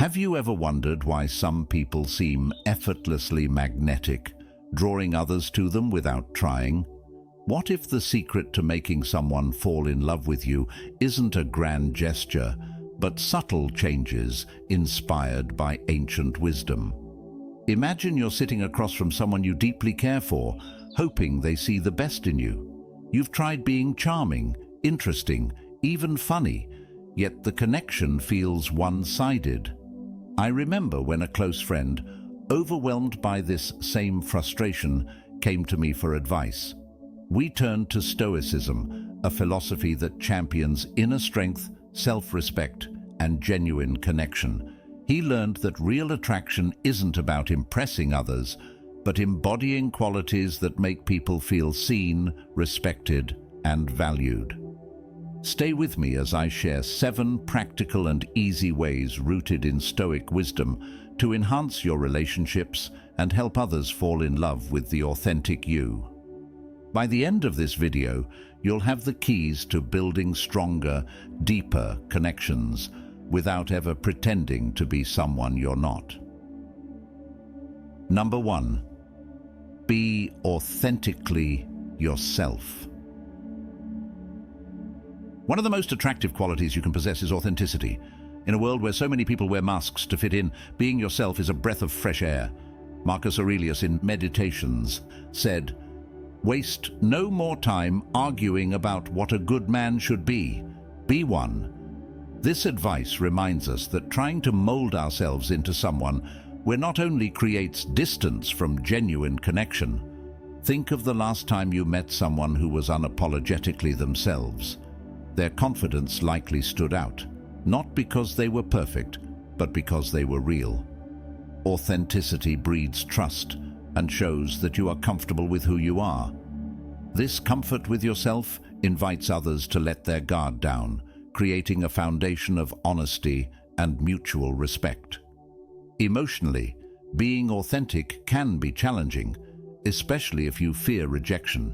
Have you ever wondered why some people seem effortlessly magnetic, drawing others to them without trying? What if the secret to making someone fall in love with you isn't a grand gesture, but subtle changes inspired by ancient wisdom? Imagine you're sitting across from someone you deeply care for, hoping they see the best in you. You've tried being charming, interesting, even funny, yet the connection feels one-sided. I remember when a close friend, overwhelmed by this same frustration, came to me for advice. We turned to Stoicism, a philosophy that champions inner strength, self-respect, and genuine connection. He learned that real attraction isn't about impressing others, but embodying qualities that make people feel seen, respected, and valued. Stay with me as I share 7 practical and easy ways rooted in Stoic wisdom to enhance your relationships and help others fall in love with the authentic you. By the end of this video, you'll have the keys to building stronger, deeper connections without ever pretending to be someone you're not. Number 1. Be authentically yourself. One of the most attractive qualities you can possess is authenticity. In a world where so many people wear masks to fit in, being yourself is a breath of fresh air. Marcus Aurelius in Meditations said, "Waste no more time arguing about what a good man should be. Be one." This advice reminds us that trying to mold ourselves into someone not only creates distance from genuine connection. Think of the last time you met someone who was unapologetically themselves. Their confidence likely stood out, not because they were perfect, but because they were real. Authenticity breeds trust and shows that you are comfortable with who you are. This comfort with yourself invites others to let their guard down, creating a foundation of honesty and mutual respect. Emotionally, being authentic can be challenging, especially if you fear rejection.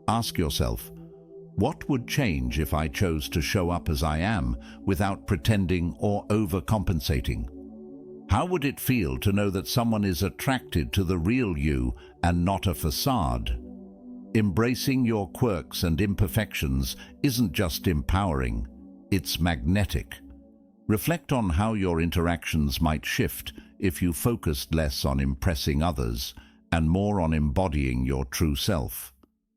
Ask yourself, what would change if I chose to show up as I am without pretending or overcompensating? How would it feel to know that someone is attracted to the real you and not a facade? Embracing your quirks and imperfections isn't just empowering, it's magnetic. Reflect on how your interactions might shift if you focused less on impressing others and more on embodying your true self.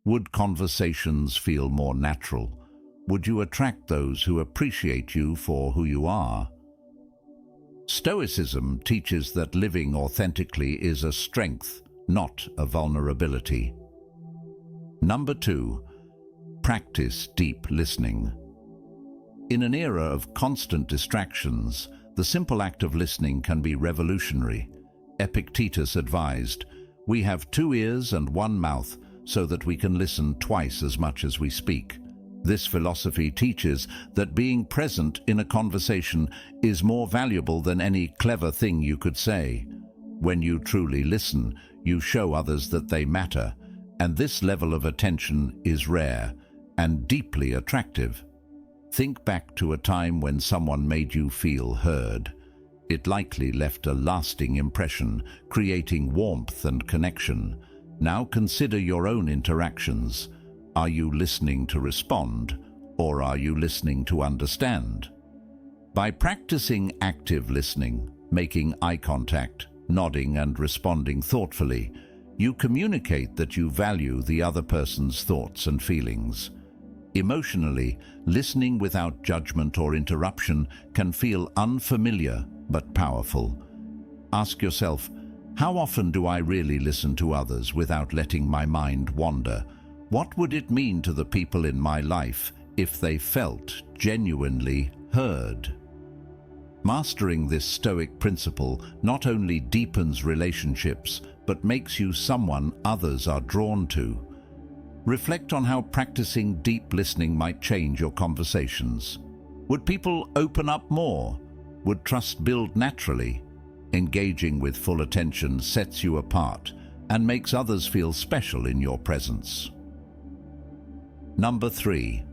Would conversations feel more natural? Would you attract those who appreciate you for who you are? Stoicism teaches that living authentically is a strength, not a vulnerability. Number 2. Practice deep listening. In an era of constant distractions, the simple act of listening can be revolutionary. Epictetus advised, "We have 2 ears and 1 mouth, so that we can listen twice as much as we speak." This philosophy teaches that being present in a conversation is more valuable than any clever thing you could say. When you truly listen, you show others that they matter, and this level of attention is rare and deeply attractive. Think back to a time when someone made you feel heard. It likely left a lasting impression, creating warmth and connection. Now consider your own interactions. Are you listening to respond, or are you listening to understand? By practicing active listening, making eye contact, nodding and responding thoughtfully, you communicate that you value the other person's thoughts and feelings. Emotionally, listening without judgment or interruption can feel unfamiliar but powerful. Ask yourself, how often do I really listen to others without letting my mind wander? What would it mean to the people in my life if they felt genuinely heard? Mastering this Stoic principle not only deepens relationships, but makes you someone others are drawn to. Reflect on how practicing deep listening might change your conversations. Would people open up more? Would trust build naturally? Engaging with full attention sets you apart and makes others feel special in your presence. Number 3.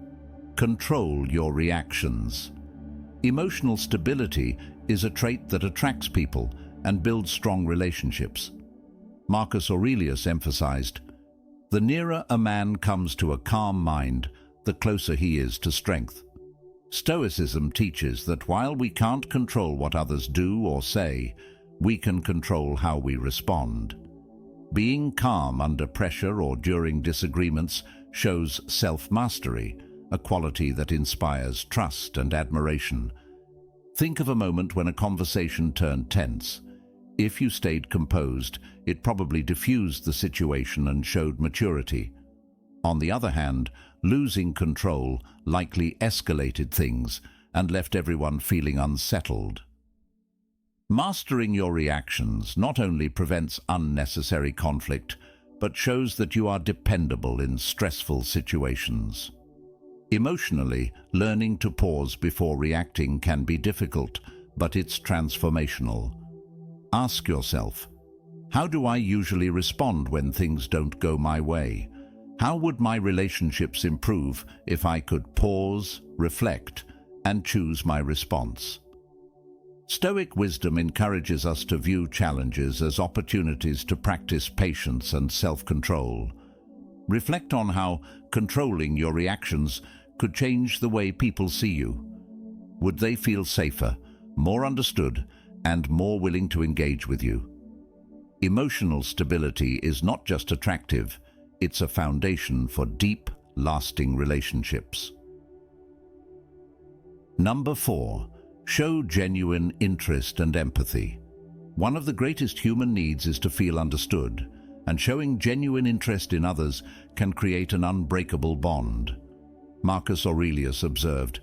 Control your reactions. Emotional stability is a trait that attracts people and builds strong relationships. Marcus Aurelius emphasized, "The nearer a man comes to a calm mind, the closer he is to strength." Stoicism teaches that while we can't control what others do or say, we can control how we respond. Being calm under pressure or during disagreements shows self-mastery, a quality that inspires trust and admiration. Think of a moment when a conversation turned tense. If you stayed composed, it probably diffused the situation and showed maturity. On the other hand, losing control likely escalated things and left everyone feeling unsettled. Mastering your reactions not only prevents unnecessary conflict, but shows that you are dependable in stressful situations. Emotionally, learning to pause before reacting can be difficult, but it's transformational. Ask yourself, how do I usually respond when things don't go my way? How would my relationships improve if I could pause, reflect, and choose my response? Stoic wisdom encourages us to view challenges as opportunities to practice patience and self-control. Reflect on how controlling your reactions could change the way people see you. Would they feel safer, more understood, and more willing to engage with you? Emotional stability is not just attractive, it's a foundation for deep, lasting relationships. Number 4. Show genuine interest and empathy. One of the greatest human needs is to feel understood, and showing genuine interest in others can create an unbreakable bond. Marcus Aurelius observed,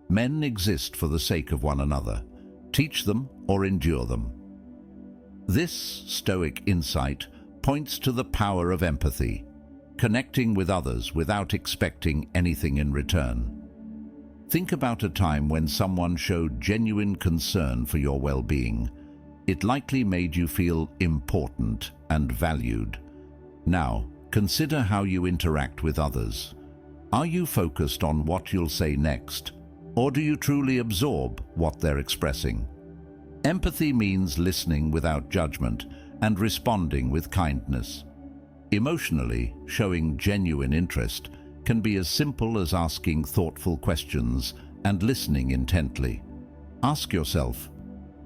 "Men exist for the sake of one another. Teach them or endure them." This Stoic insight points to the power of empathy, connecting with others without expecting anything in return. Think about a time when someone showed genuine concern for your well-being. It likely made you feel important and valued. Now, consider how you interact with others. Are you focused on what you'll say next, or do you truly absorb what they're expressing? Empathy means listening without judgment and responding with kindness. Emotionally, showing genuine interest can be as simple as asking thoughtful questions and listening intently. Ask yourself,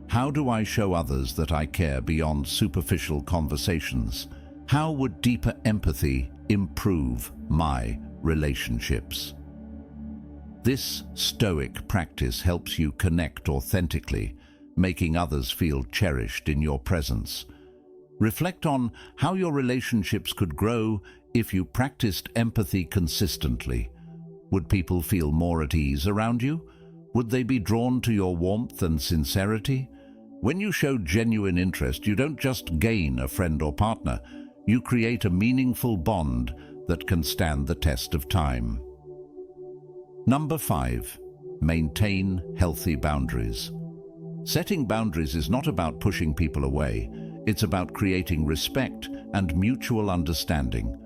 how do I show others that I care beyond superficial conversations? How would deeper empathy improve my relationships? This Stoic practice helps you connect authentically, making others feel cherished in your presence. Reflect on how your relationships could grow if you practiced empathy consistently. Would people feel more at ease around you? Would they be drawn to your warmth and sincerity? When you show genuine interest, you don't just gain a friend or partner, you create a meaningful bond that can stand the test of time. Number 5. Maintain healthy boundaries. Setting boundaries is not about pushing people away. It's about creating respect and mutual understanding.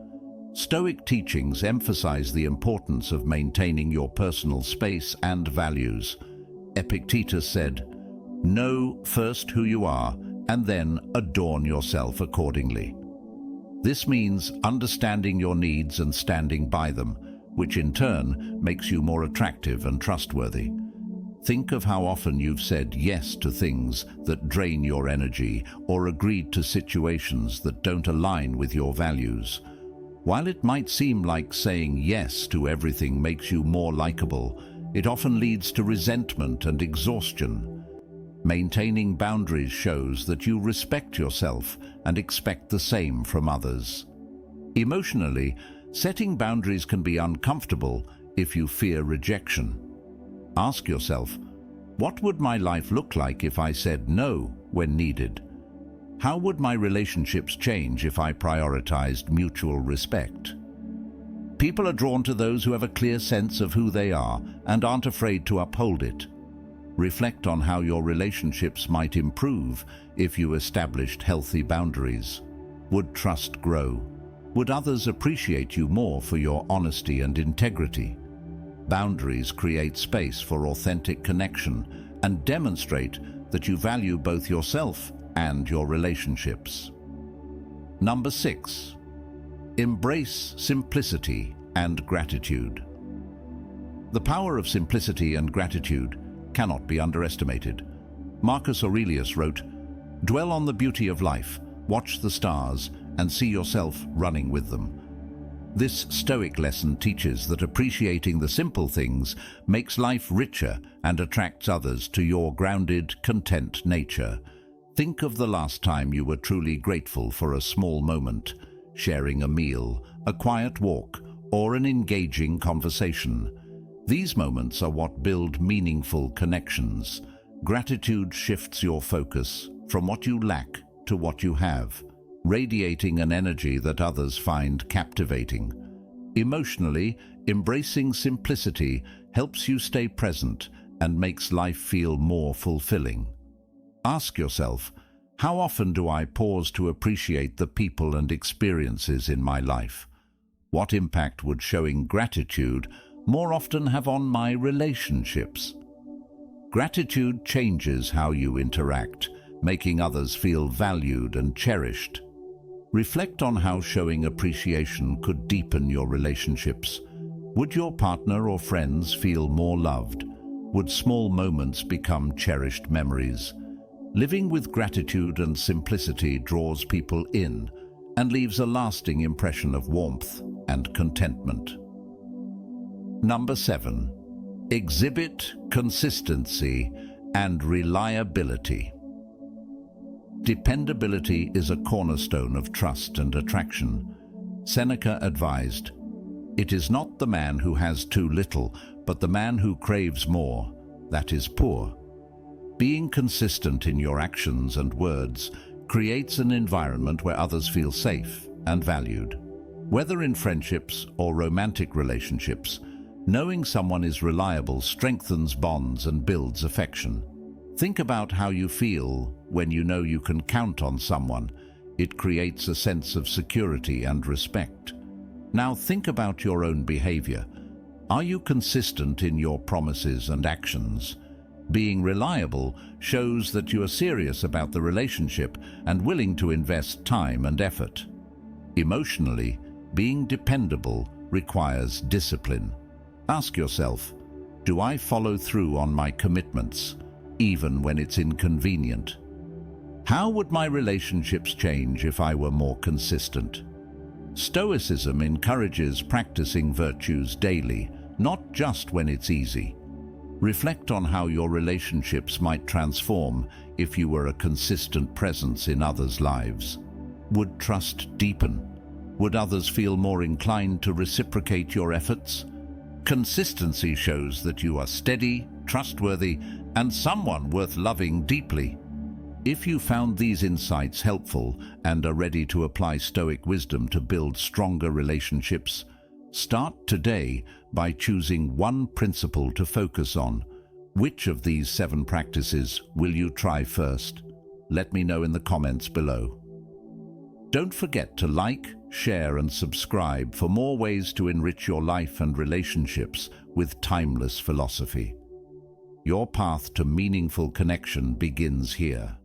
Stoic teachings emphasize the importance of maintaining your personal space and values. Epictetus said, "Know first who you are, and then adorn yourself accordingly." This means understanding your needs and standing by them, which in turn makes you more attractive and trustworthy. Think of how often you've said yes to things that drain your energy or agreed to situations that don't align with your values. While it might seem like saying yes to everything makes you more likable, it often leads to resentment and exhaustion. Maintaining boundaries shows that you respect yourself and expect the same from others. Emotionally, setting boundaries can be uncomfortable if you fear rejection. Ask yourself, what would my life look like if I said no when needed? How would my relationships change if I prioritized mutual respect? People are drawn to those who have a clear sense of who they are and aren't afraid to uphold it. Reflect on how your relationships might improve if you established healthy boundaries. Would trust grow? Would others appreciate you more for your honesty and integrity? Boundaries create space for authentic connection and demonstrate that you value both yourself and your relationships. Number 6. Embrace simplicity and gratitude. The power of simplicity and gratitude cannot be underestimated. Marcus Aurelius wrote, "Dwell on the beauty of life, watch the stars, and see yourself running with them." This Stoic lesson teaches that appreciating the simple things makes life richer and attracts others to your grounded, content nature. Think of the last time you were truly grateful for a small moment, sharing a meal, a quiet walk, or an engaging conversation. These moments are what build meaningful connections. Gratitude shifts your focus from what you lack to what you have, radiating an energy that others find captivating. Emotionally, embracing simplicity helps you stay present and makes life feel more fulfilling. Ask yourself, how often do I pause to appreciate the people and experiences in my life? What impact would showing gratitude more often have on my relationships? Gratitude changes how you interact, making others feel valued and cherished. Reflect on how showing appreciation could deepen your relationships. Would your partner or friends feel more loved? Would small moments become cherished memories? Living with gratitude and simplicity draws people in and leaves a lasting impression of warmth and contentment. Number 7. Exhibit consistency and reliability. Dependability is a cornerstone of trust and attraction. Seneca advised, "It is not the man who has too little, but the man who craves more, that is poor." Being consistent in your actions and words creates an environment where others feel safe and valued. Whether in friendships or romantic relationships, knowing someone is reliable strengthens bonds and builds affection. Think about how you feel when you know you can count on someone. It creates a sense of security and respect. Now think about your own behavior. Are you consistent in your promises and actions? Being reliable shows that you are serious about the relationship and willing to invest time and effort. Emotionally, being dependable requires discipline. Ask yourself, do I follow through on my commitments, even when it's inconvenient? How would my relationships change if I were more consistent? Stoicism encourages practicing virtues daily, not just when it's easy. Reflect on how your relationships might transform if you were a consistent presence in others' lives. Would trust deepen? Would others feel more inclined to reciprocate your efforts? Consistency shows that you are steady, trustworthy, and someone worth loving deeply. If you found these insights helpful and are ready to apply Stoic wisdom to build stronger relationships, start today by choosing one principle to focus on. Which of these 7 practices will you try first? Let me know in the comments below. Don't forget to like, share, and subscribe for more ways to enrich your life and relationships with timeless philosophy. Your path to meaningful connection begins here.